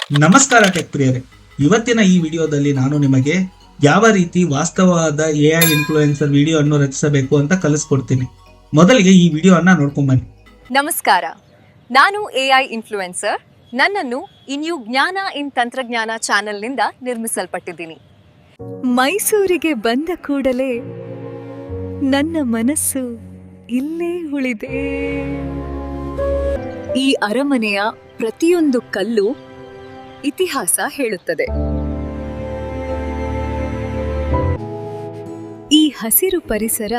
ನಮಸ್ಕಾರ ಟೆಕ್ ಪ್ರಿಯರೇ, ಇವತ್ತಿನ ಈ ವಿಡಿಯೋದಲ್ಲಿ ನಾನು ನಿಮಗೆ ಯಾವ ರೀತಿ ವಾಸ್ತವವಾದ ಎಐ ಇನ್ಫ್ಲುಯೆನ್ಸರ್ ವಿಡಿಯೋ ಅನ್ನು ರಚಿಸಬೇಕು ಅಂತ ಕಲಿಸ್ಕೊಡ್ತೀನಿ. ಮೊದಲಿಗೆ ಈ ವಿಡಿಯೋನ ನೋಡ್ಕೊಂಡ್ ಬನ್ನಿ. ನಮಸ್ಕಾರ, ನಾನು ಎಐ ಇನ್ಫ್ಲುಯೆನ್ಸರ್. ನನ್ನನ್ನು ಇನ್ಯೂ ಜ್ಞಾನ ಇನ್ ತಂತ್ರಜ್ಞಾನ ಚಾನೆಲ್ನಿಂದ ನಿರ್ಮಿಸಲ್ಪಟ್ಟಿದ್ದೀನಿ. ಮೈಸೂರಿಗೆ ಬಂದ ಕೂಡಲೇ ನನ್ನ ಮನಸ್ಸು ಇಲ್ಲೇ ಉಳಿದೆ. ಈ ಅರಮನೆಯ ಪ್ರತಿಯೊಂದು ಕಲ್ಲು ಇತಿಹಾಸ ಹೇಳುತ್ತದೆ. ಈ ಹಸಿರು ಪರಿಸರ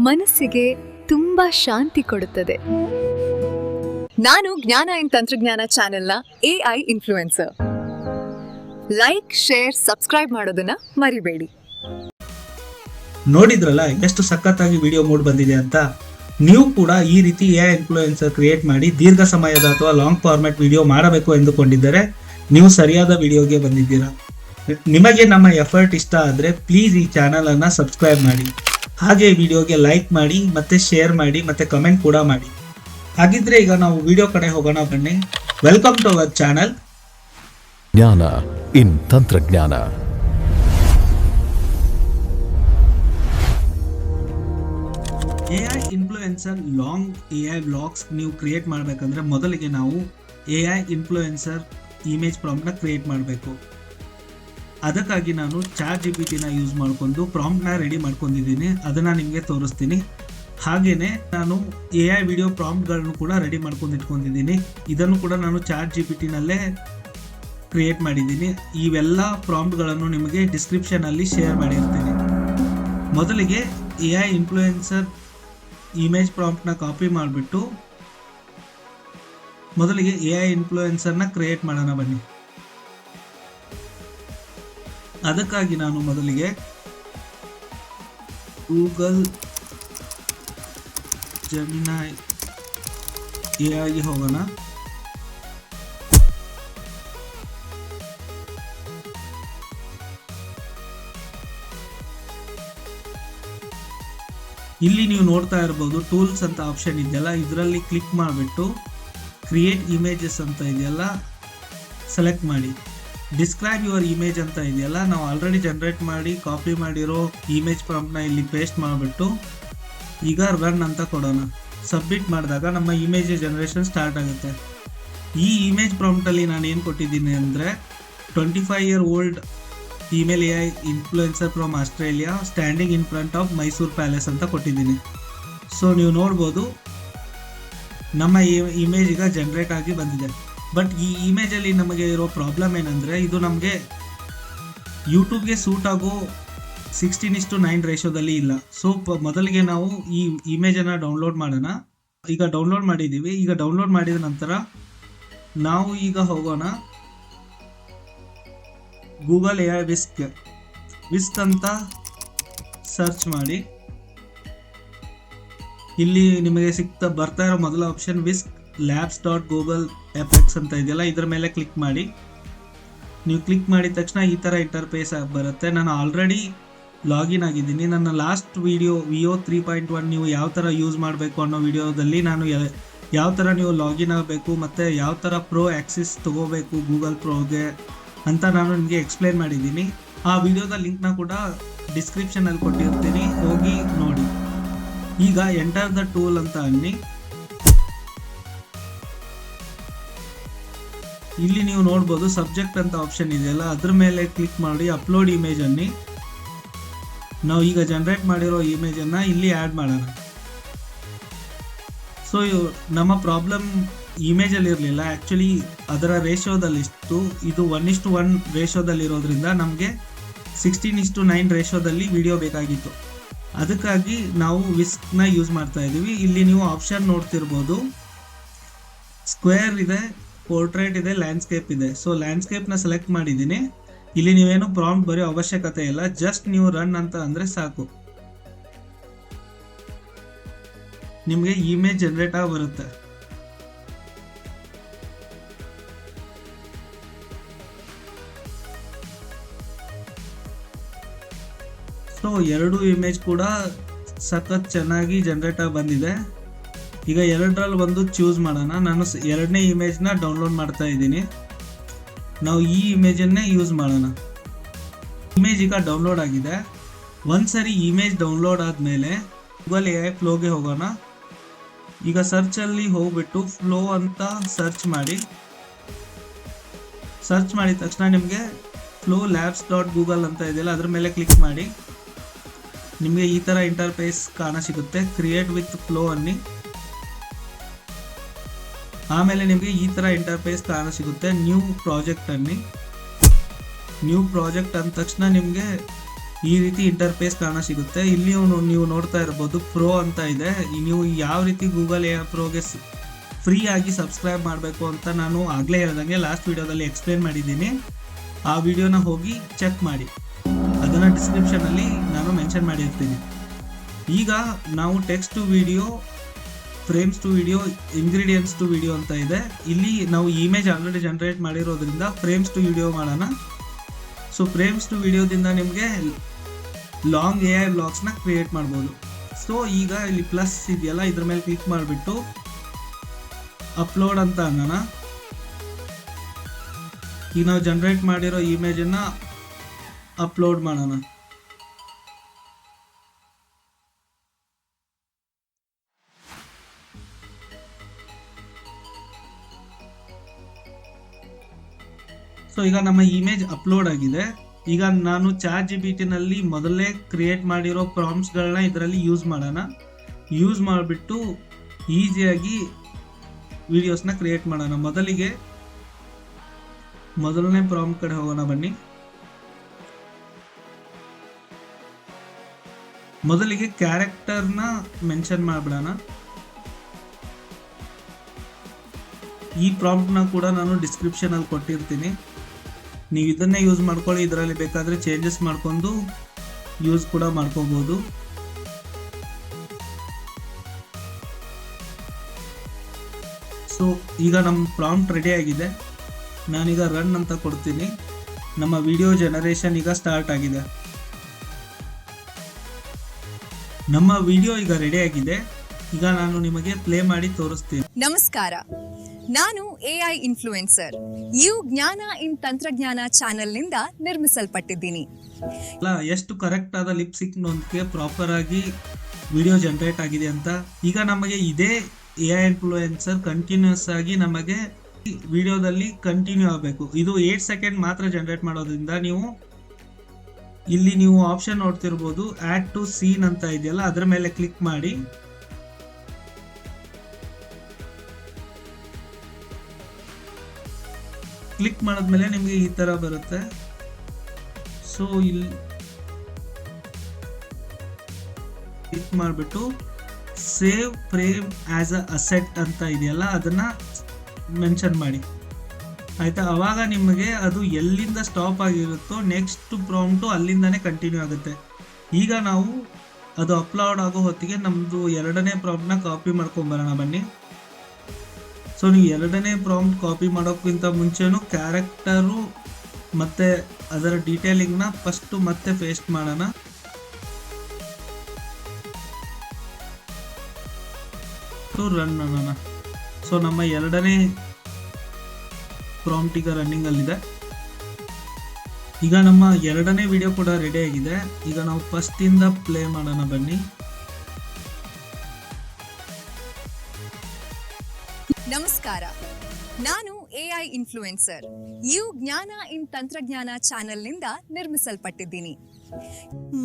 ಮನಸ್ಸಿಗೆ ತುಂಬಾ ಶಾಂತಿ ಕೊಡುತ್ತದೆ. ನಾನು ಜ್ಞಾನ ಇನ್ ತಂತ್ರಜ್ಞಾನ ಚಾನೆಲ್ನ AI influencer. Like, share, subscribe ಮಾಡೋದನ್ನ ಮರಿಬೇಡಿ. ನೋಡಿದ್ರಲ್ಲ ಎಷ್ಟು ಸಖತ್ತಾಗಿ ವಿಡಿಯೋ ಮೂಡ್ ಬಂದಿದೆ ಅಂತ. ನೀವು ಕೂಡ ಈ ರೀತಿ ಎಐ ಇನ್ಫ್ಲುಯೆನ್ಸರ್ ಕ್ರಿಯೇಟ್ ಮಾಡಿ ದೀರ್ಘ ಸಮಯದ ಅಥವಾ ಲಾಂಗ್ ಫಾರ್ಮ್ಯಾಟ್ ವಿಡಿಯೋ ಮಾಡಬೇಕು ಎಂದುಕೊಂಡಿದ್ದರೆ ನೀವು ಸರಿಯಾದ ವಿಡಿಯೋಗೆ ಬಂದಿದ್ದೀರಾ. ನಿಮಗೆ ನಮ್ಮ ಎಫರ್ಟ್ ಇಷ್ಟ ಆದರೆ ಪ್ಲೀಸ್ ಈ ಚಾನಲ್ ಅನ್ನ ಸಬ್ಸ್ಕ್ರೈಬ್ ಮಾಡಿ, ಹಾಗೆ ವಿಡಿಯೋಗೆ ಲೈಕ್ ಮಾಡಿ, ಮತ್ತೆ ಶೇರ್ ಮಾಡಿ, ಮತ್ತೆ ಕಮೆಂಟ್ ಕೂಡ ಮಾಡಿ. ಹಾಗಿದ್ರೆ ಈಗ ನಾವು ವಿಡಿಯೋ ಕಡೆ ಹೋಗೋಣ ಬನ್ನಿ. Welcome to our channel Jnana ಇನ್ ತಂತ್ರಜ್ಞಾನ. AI influencer long AI vlogs ನೀವು ಕ್ರಿಯೇಟ್ ಮಾಡಬೇಕಂದ್ರೆ ಮೊದಲಿಗೆ ನಾವು ಎಐ ಇನ್ಫ್ಲುಯೆನ್ಸರ್ ಇಮೇಜ್ ಪ್ರಾಂಪ್ಟ್ನ ಕ್ರಿಯೇಟ್ ಮಾಡಬೇಕು. ಅದಕ್ಕಾಗಿ ನಾನು ChatGPTನ ಯೂಸ್ ಮಾಡಿಕೊಂಡು ಪ್ರಾಂಪ್ಟ್ನ ರೆಡಿ ಮಾಡ್ಕೊಂಡಿದ್ದೀನಿ. ಅದನ್ನು ನಿಮಗೆ ತೋರಿಸ್ತೀನಿ. ಹಾಗೆಯೇ ನಾನು ಎಐ ವಿಡಿಯೋ ಪ್ರಾಂಪ್ಟ್ಗಳನ್ನು ಕೂಡ ರೆಡಿ ಮಾಡ್ಕೊಂಡು ಇಟ್ಕೊಂಡಿದ್ದೀನಿ. ಇದನ್ನು ಕೂಡ ನಾನು ChatGPTನಲ್ಲೇ ಕ್ರಿಯೇಟ್ ಮಾಡಿದ್ದೀನಿ. ಇವೆಲ್ಲ ಪ್ರಾಂಪ್ಟ್ಗಳನ್ನು ನಿಮಗೆ ಡಿಸ್ಕ್ರಿಪ್ಷನಲ್ಲಿ ಶೇರ್ ಮಾಡಿರ್ತೀನಿ. ಮೊದಲಿಗೆ ಎಐ ಇನ್ಫ್ಲುಯೆನ್ಸರ್ ಇಮೇಜ್ ಪ್ರಾಂಪ್ಟ್ನ ಕಾಪಿ ಮಾಡಿಬಿಟ್ಟು ಮೊದಲಿಗೆ ಎಐ ಇನ್ಫ್ಲುಯೆನ್ಸರ್ನ ಕ್ರಿಯೇಟ್ ಮಾಡೋಣ ಬನ್ನಿ. ಅದಕ್ಕಾಗಿ ನಾನು ಮೊದಲಿಗೆ ಗೂಗಲ್ ಜೆಮಿನೈ ಎಐಗೆ ಹೋಗೋಣ. ಇಲ್ಲಿ ನೀವು ನೋಡ್ತಾ ಇರಬಹುದು ಟೂಲ್ಸ್ ಅಂತ ಆಪ್ಷನ್ ಇದೆಯಲ್ಲ, ಇದರಲ್ಲಿ ಕ್ಲಿಕ್ ಮಾಡಿಬಿಟ್ಟು ಕ್ರಿಯೇಟ್ ಇಮೇಜಸ್ ಅಂತ ಇದೆಯಲ್ಲ ಸೆಲೆಕ್ಟ್ ಮಾಡಿ. ಡಿಸ್ಕ್ರೈಬ್ ಯುವರ್ ಇಮೇಜ್ ಅಂತ ಇದೆಯಲ್ಲ, ನಾವು ಆಲ್ರೆಡಿ ಜನರೇಟ್ ಮಾಡಿ ಕಾಪಿ ಮಾಡಿರೋ ಇಮೇಜ್ ಪ್ರಾಂಪ್ಟ್ನ ಇಲ್ಲಿ ಪೇಸ್ಟ್ ಮಾಡಿಬಿಟ್ಟು ಈಗ ರನ್ ಅಂತ ಕೊಡೋಣ. ಸಬ್ಮಿಟ್ ಮಾಡಿದಾಗ ನಮ್ಮ ಇಮೇಜ್ ಜನರೇಷನ್ ಸ್ಟಾರ್ಟ್ ಆಗುತ್ತೆ. ಈ ಇಮೇಜ್ ಪ್ರಾಂಪ್ಟಲ್ಲಿ ನಾನು ಏನು ಕೊಟ್ಟಿದ್ದೀನಿ ಅಂದರೆ 25 year old female AI influencer from Australia standing in front of Mysuru palace ಅಂತ ಕೊಟ್ಟಿದ್ದೀನಿ. ಸೊ ನೀವು ನೋಡ್ಬೋದು ನಮ್ಮ ಇಮೇಜ್ ಈಗ ಜನರೇಟ್ ಆಗಿ ಬಂದಿದೆ. ಬಟ್ ಈ ಇಮೇಜಲ್ಲಿ ನಮಗೆ ಇರೋ ಪ್ರಾಬ್ಲಮ್ ಏನಂದರೆ ಇದು ನಮಗೆ ಯೂಟ್ಯೂಬ್ಗೆ ಸೂಟ್ ಆಗೋ 16:9 ರೇಷೋದಲ್ಲಿ ಇಲ್ಲ. ಸೊ ಮೊದಲಿಗೆ ನಾವು ಈ ಇಮೇಜನ್ನು ಡೌನ್ಲೋಡ್ ಮಾಡೋಣ. ಈಗ ಡೌನ್ಲೋಡ್ ಮಾಡಿದ್ದೀವಿ. ಈಗ ಡೌನ್ಲೋಡ್ ಮಾಡಿದ ನಂತರ ನಾವು ಈಗ ಹೋಗೋಣ ಗೂಗಲ್ ಎಐ ವಿಸ್ಕ್ ಅಂತ ಸರ್ಚ್ ಮಾಡಿ. ಇಲ್ಲಿ ನಿಮಗೆ ಬರ್ತಾ ಇರೋ ಮೊದಲ ಆಪ್ಷನ್ ವಿಸ್ಕ್ labs.google.fx ಅಂತ ಇದೆಯಲ್ಲ, ಇದರ ಮೇಲೆ ಕ್ಲಿಕ್ ಮಾಡಿ. ನೀವು ಕ್ಲಿಕ್ ಮಾಡಿದ ತಕ್ಷಣ ಈ ಥರ ಇಂಟರ್ಫೇಸ್ ಬರುತ್ತೆ. ನಾನು ಆಲ್ರೆಡಿ ಲಾಗಿನ್ ಆಗಿದ್ದೀನಿ. ನನ್ನ ಲಾಸ್ಟ್ ವಿಡಿಯೋ VO 3.1 ನೀವು ಯಾವ ಥರ ಯೂಸ್ ಮಾಡಬೇಕು ಅನ್ನೋ ವಿಡಿಯೋದಲ್ಲಿ ನಾನು ಯಾವ ಥರ ನೀವು ಲಾಗಿನ್ ಆಗಬೇಕು ಮತ್ತು ಯಾವ ಥರ ಪ್ರೋ ಆ್ಯಕ್ಸಿಸ್ ತೊಗೋಬೇಕು ಗೂಗಲ್ ಪ್ರೋಗೆ ಅಂತ ನಾನು ನಿಮಗೆ ಎಕ್ಸ್ಪ್ಲೇನ್ ಮಾಡಿದ್ದೀನಿ. ಆ ವಿಡಿಯೋದ ಲಿಂಕ್ನ ಕೂಡ ಡಿಸ್ಕ್ರಿಪ್ಷನಲ್ಲಿ ಕೊಟ್ಟಿರ್ತೀನಿ, ಹೋಗಿ ನೋಡಿ. ಈಗ ಎಂಟರ್ ದ ಟೂಲ್ ಅಂತ ಅನ್ನಿ. ಇಲ್ಲಿ ನೀವು ನೋಡ್ಬೋದು ಸಬ್ಜೆಕ್ಟ್ ಅಂತ ಆಪ್ಷನ್ ಇದೆಯಲ್ಲ, ಅದ್ರ ಮೇಲೆ ಕ್ಲಿಕ್ ಮಾಡಿ ಅಪ್ಲೋಡ್ ಇಮೇಜ್ ಅನ್ನಿ. ನಾವು ಈಗ ಜನರೇಟ್ ಮಾಡಿರೋ ಇಮೇಜನ್ನು ಇಲ್ಲಿ ಆ್ಯಡ್ ಮಾಡೋಣ. ಸೊ ನಮ್ಮ ಪ್ರಾಬ್ಲಮ್ ಇಮೇಜಲ್ಲಿ ಇರಲಿಲ್ಲ, ಆ್ಯಕ್ಚುಲಿ ಅದರ ರೇಷೋದಲ್ಲಿತ್ತು. ಇದು 1:1 ರೇಷೋದಲ್ಲಿರೋದ್ರಿಂದ ನಮಗೆ 16:9 ರೇಷೋದಲ್ಲಿ ವಿಡಿಯೋ ಬೇಕಾಗಿತ್ತು. ಅದಕ್ಕಾಗಿ ನಾವು ವಿಸ್ಕ್ನ ಯೂಸ್ ಮಾಡ್ತಾ ಇದ್ದೀವಿ. ಇಲ್ಲಿ ನೀವು ಆಪ್ಷನ್ ನೋಡ್ತಿರ್ಬೋದು, ಸ್ಕ್ವೇರ್ ಇದೆ, ಪೋರ್ಟ್ರೇಟ್ ಇದೆ, ಲ್ಯಾಂಡ್ಸ್ಕೇಪ್ ಇದೆ. ಸೊ ಲ್ಯಾಂಡ್ಸ್ಕೇಪ್ನ ಸೆಲೆಕ್ಟ್ ಮಾಡಿದ್ದೀನಿ. ಇಲ್ಲಿ ನೀವೇನು ಪ್ರಾಂಪ್ಟ್ ಬರೆಯೋ ಅವಶ್ಯಕತೆ ಇಲ್ಲ, ಜಸ್ಟ್ ನೀವು ರನ್ ಅಂತ ಅಂದರೆ ಸಾಕು, ನಿಮಗೆ ಇಮೇಜ್ ಜನರೇಟ್ ಆಗಿ ಬರುತ್ತೆ. ಸೊ ಎರಡು ಇಮೇಜ್ ಕೂಡ ಸಖತ್ ಚೆನ್ನಾಗಿ ಜನರೇಟ್ ಆಗಿ ಬಂದಿದೆ. ಈಗ ಎರಡರಲ್ಲಿ ಒಂದು ಚೂಸ್ ಮಾಡೋಣ. ನಾನು ಎರಡನೇ ಇಮೇಜ್ನ ಡೌನ್ಲೋಡ್ ಮಾಡ್ತಾ ಇದ್ದೀನಿ. ನಾವು ಈ ಇಮೇಜನ್ನೇ ಯೂಸ್ ಮಾಡೋಣ. ಇಮೇಜ್ ಈಗ ಡೌನ್ಲೋಡ್ ಆಗಿದೆ. ಒಂದ್ಸರಿ ಇಮೇಜ್ ಡೌನ್ಲೋಡ್ ಆದಮೇಲೆ ಗೂಗಲ್ AI ಫ್ಲೋಗೆ ಹೋಗೋಣ. ಈಗ ಸರ್ಚಲ್ಲಿ ಹೋಗ್ಬಿಟ್ಟು ಫ್ಲೋ ಅಂತ ಸರ್ಚ್ ಮಾಡಿ. ಸರ್ಚ್ ಮಾಡಿದ ತಕ್ಷಣ ನಿಮಗೆ flowlabs.google ಅಂತ ಇದೆಯಲ್ಲ ಅದ್ರ ಮೇಲೆ ಕ್ಲಿಕ್ ಮಾಡಿ. ನಿಮಗೆ ಈ ಥರ ಇಂಟರ್ಫೇಸ್ ಸಿಗುತ್ತೆ. ಕ್ರಿಯೇಟ್ ವಿತ್ ಫ್ಲೋ ಅನ್ನಿ. ಆಮೇಲೆ ನಿಮಗೆ ಈ ಥರ ಇಂಟರ್ಫೇಸ್ ಸಿಗುತ್ತೆ. ನ್ಯೂ ಪ್ರಾಜೆಕ್ಟ್ ಅನ್ನಿ. ನ್ಯೂ ಪ್ರಾಜೆಕ್ಟ್ ಅಂದ ತಕ್ಷಣ ನಿಮಗೆ ಈ ರೀತಿ ಇಂಟರ್ಫೇಸ್ ಸಿಗುತ್ತೆ. ಇಲ್ಲಿ ನೀವು ನೋಡ್ತಾ ಇರ್ಬೋದು ಪ್ರೋ ಅಂತ ಇದೆ. ನೀವು ಯಾವ ರೀತಿ ಗೂಗಲ್ AI ಪ್ರೋಗೆ ಫ್ರೀ ಆಗಿ ಸಬ್ಸ್ಕ್ರೈಬ್ ಮಾಡಬೇಕು ಅಂತ ನಾನು ಆಗಲೇ ಹೇಳ್ದಂಗೆ ಲಾಸ್ಟ್ ವಿಡಿಯೋದಲ್ಲಿ ಎಕ್ಸ್ಪ್ಲೇನ್ ಮಾಡಿದ್ದೀನಿ. ಆ ವಿಡಿಯೋನ ಹೋಗಿ ಚೆಕ್ ಮಾಡಿ, ಅದನ್ನು ಡಿಸ್ಕ್ರಿಪ್ಷನಲ್ಲಿ ನಾನು ಮೆನ್ಷನ್ ಮಾಡಿರ್ತೀನಿ. ಈಗ ನಾವು text to video, frames to video, ingredients to video ಅಂತ ಇದೆ. ಇಲ್ಲಿ ನಾವು ಇಮೇಜ್ ಆಲ್ರೆಡಿ ಜನರೇಟ್ ಮಾಡಿರೋದ್ರಿಂದ ಫ್ರೇಮ್ಸ್ ಟು ವಿಡಿಯೋ ಮಾಡೋಣ. ಸೊ ಫ್ರೇಮ್ಸ್ ಟು ವಿಡಿಯೋದಿಂದ ನಿಮಗೆ ಲಾಂಗ್ AI ಬ್ಲಾಗ್ಸ್ನ ಕ್ರಿಯೇಟ್ ಮಾಡ್ಬೋದು. ಸೊ ಈಗ ಇಲ್ಲಿ ಪ್ಲಸ್ ಇದೆಯಲ್ಲ ಇದ್ರ ಮೇಲೆ ಕ್ಲಿಕ್ ಮಾಡಿಬಿಟ್ಟು ಅಪ್ಲೋಡ್ ಅಂತ ಅನ್ನೋಣ. ಈಗ ನಾವು ಜನರೇಟ್ ಮಾಡಿರೋ ಇಮೇಜನ್ನು ಅಪ್ಲೋಡ್ ಮಾಡೋಣ. ಸೊ ಈಗ ನಮ್ಮ ಇಮೇಜ್ ಅಪ್ಲೋಡ್ ಆಗಿದೆ. ಈಗ ನಾನು ChatGPTನಲ್ಲಿ ಮೊದಲೇ ಕ್ರಿಯೇಟ್ ಮಾಡಿರೋ ಪ್ರಾಂಪ್ಟ್ಸ್ಗಳನ್ನ ಇದರಲ್ಲಿ ಯೂಸ್ ಮಾಡೋಣ. ಯೂಸ್ ಮಾಡಿಬಿಟ್ಟು ಈಸಿಯಾಗಿ ವಿಡಿಯೋಸ್ನ ಕ್ರಿಯೇಟ್ ಮಾಡೋಣ. ಮೊದಲನೇ ಪ್ರಾಂಪ್ಟ್ ಕಡೆ ಹೋಗೋಣ ಬನ್ನಿ. ಮೊದಲಿಗೆ ಕ್ಯಾರೆಕ್ಟರ್ನ ಮೆನ್ಷನ್ ಮಾಡಿಬಿಡೋಣ. ಈ ಪ್ರಾಂಪ್ಟ್ನ ಕೂಡ ನಾನು ಡಿಸ್ಕ್ರಿಪ್ಷನಲ್ಲಿ ಕೊಟ್ಟಿರ್ತೀನಿ. ನೀವು ಇದನ್ನೇ ಯೂಸ್ ಮಾಡ್ಕೊಳ್ಳಿ. ಇದರಲ್ಲಿ ಬೇಕಾದರೆ ಚೇಂಜಸ್ ಮಾಡ್ಕೊಂಡು ಯೂಸ್ ಕೂಡ ಮಾಡ್ಕೋಬೋದು. ಸೊ ಈಗ ನಮ್ಮ ಪ್ರಾಂಪ್ಟ್ ರೆಡಿ ಆಗಿದೆ. ನಾನೀಗ ರನ್ ಅಂತ ಕೊಡ್ತೀನಿ. ನಮ್ಮ ವಿಡಿಯೋ ಜನರೇಷನ್ ಈಗ ಸ್ಟಾರ್ಟ್ ಆಗಿದೆ. ನಮ್ಮ ವಿಡಿಯೋ ಈಗ ರೆಡಿ ಆಗಿದೆ. ಈಗ ನಾನು ನಿಮಗೆ ಪ್ಲೇ ಮಾಡಿ ತೋರಿಸ್ತೀನಿ. ನಮಸ್ಕಾರ, ನಾನು AI ಇನ್ಫ್ಲೂಯೆನ್ಸರ್. ಇವು ಜ್ಞಾನ ಇನ್ ತಂತ್ರಜ್ಞಾನ ಚಾನೆಲ್ನಿಂದ ನಿರ್ಮಿಸಲ್ಪಟ್ಟಿದ್ದೀನಿ. ಎಷ್ಟು ಕರೆಕ್ಟ್ ಆದ ಲಿಪ್ಸಿಂಕ್ ನೊಂದಿಗೆ ಪ್ರಾಪರ್ ಆಗಿ ವಿಡಿಯೋ ಜನರೇಟ್ ಆಗಿದೆ ಅಂತ. ಈಗ ನಮಗೆ ಇದೇ AI ಇನ್ಫ್ಲೂಯೆನ್ಸರ್ ಕಂಟಿನ್ಯೂಸ್ ಆಗಿ ನಮಗೆ ವಿಡಿಯೋದಲ್ಲಿ ಕಂಟಿನ್ಯೂ ಆಗಬೇಕು. ಇದು 8 ಸೆಕೆಂಡ್ ಮಾತ್ರ ಜನರೇಟ್ ಮಾಡೋದ್ರಿಂದ ನೀವು ಆಪ್ಷನ್ ನೋಡ್ತಿರ್ಬೋದು, ಆಡ್ ಟು ಸೀನ್ ಅಂತ ಇದೆಯಲ್ಲ ಅದರ ಮೇಲೆ ಕ್ಲಿಕ್ ಮಾಡಿ. ಕ್ಲಿಕ್ ಮಾಡಿದ್ಮೇಲೆ ನಿಮಗೆ ಈ ತರ ಬರುತ್ತೆ. ಸೊ ಇಲ್ಲಿ ಕ್ಲಿಕ್ ಮಾಡಿಬಿಟ್ಟು save frame as a asset ಅಂತ ಇದೆಯಲ್ಲ ಅದನ್ನ ಮೆನ್ಷನ್ ಮಾಡಿ, ಆಯ್ತಾ. ಅವಾಗ ನಿಮಗೆ ಅದು ಎಲ್ಲಿಂದ ಸ್ಟಾಪ್ ಆಗಿರುತ್ತೋ ನೆಕ್ಸ್ಟ್ ಪ್ರಾಂಪ್ಟು ಅಲ್ಲಿಂದಾನೇ ಕಂಟಿನ್ಯೂ ಆಗುತ್ತೆ. ಈಗ ನಾವು ಅದು ಅಪ್ಲೋಡ್ ಆಗೋ ಹೊತ್ತಿಗೆ ನಮ್ಮದು ಎರಡನೇ ಪ್ರಾಂಪ್ಟ್ನ ಕಾಪಿ ಮಾಡ್ಕೊಂಬರೋಣ ಬನ್ನಿ. ಸೊ ನೀವು ಎರಡನೇ ಪ್ರಾಂಪ್ಟ್ ಕಾಪಿ ಮಾಡೋಕ್ಕಿಂತ ಮುಂಚೆನೂ ಕ್ಯಾರೆಕ್ಟರು ಮತ್ತು ಅದರ ಡೀಟೇಲಿಂಗ್ನ ಫಸ್ಟು ಮತ್ತೆ ಪೇಸ್ಟ್ ಮಾಡೋಣ. ರನ್ ಮಾಡೋಣ. ಸೊ ನಮ್ಮ ಎರಡನೇ ಪ್ರಾಂಪ್ಟ್ ಈಗ ರನ್ನಿಂಗಲ್ಲಿದೆ. ಈಗ ನಮ್ಮ ಎರಡನೇ ವಿಡಿಯೋ ಕೂಡ ರೆಡಿ ಆಗಿದೆ. ಈಗ ನಾವು ಫಸ್ಟಿಂದ ಪ್ಲೇ ಮಾಡೋಣ ಬನ್ನಿ. ನಮಸ್ಕಾರ, ನಾನು AI ಇನ್ಫ್ಲೂಯೆನ್ಸರ್. ಇವು ಜ್ಞಾನ ಇನ್ ತಂತ್ರಜ್ಞಾನ ಚಾನೆಲ್ನಿಂದ ನಿರ್ಮಿಸಲ್ಪಟ್ಟಿದ್ದೀನಿ.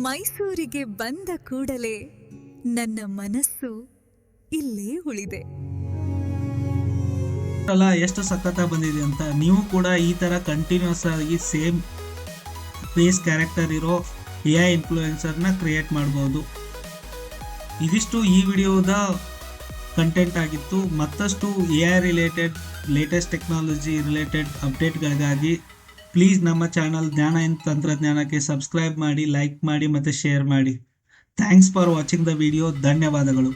ಮೈಸೂರಿಗೆ ಬಂದ ಕೂಡಲೇ ನನ್ನ ಮನಸ್ಸು ಇಲ್ಲೇ ಉಳಿದೆ. ಎಷ್ಟು ಸಖತ್ತಾಗಿ ಬಂದಿದೆ ಅಂತ. ನೀವು ಕೂಡ ಈ ತರ ಕಂಟಿನ್ಯೂಸ್ ಆಗಿ ಸೇಮ್ ಫೇಸ್ ಕ್ಯಾರೆಕ್ಟರ್ ಇರೋ AI ಇನ್ಫ್ಲೂಯೆನ್ಸರ್ನ ಕ್ರಿಯೇಟ್ ಮಾಡ್ಬೋದು. ಇದಿಷ್ಟು ಈ ವಿಡಿಯೋದ ಕಂಟೆಂಟ್ ಆಗಿತ್ತು. ಮತ್ತಷ್ಟು AI related latest technology related ಅಪ್ಡೇಟ್ಗಳಿಗಾಗಿ ಪ್ಲೀಸ್ ನಮ್ಮ ಚಾನಲ್ ಜ್ಞಾನ ಇನ್ ತಂತ್ರಜ್ಞಾನಕ್ಕೆ ಸಬ್ಸ್ಕ್ರೈಬ್ ಮಾಡಿ, ಲೈಕ್ ಮಾಡಿ ಮತ್ತು ಶೇರ್ ಮಾಡಿ. Thanks for watching the video. ಧನ್ಯವಾದಗಳು.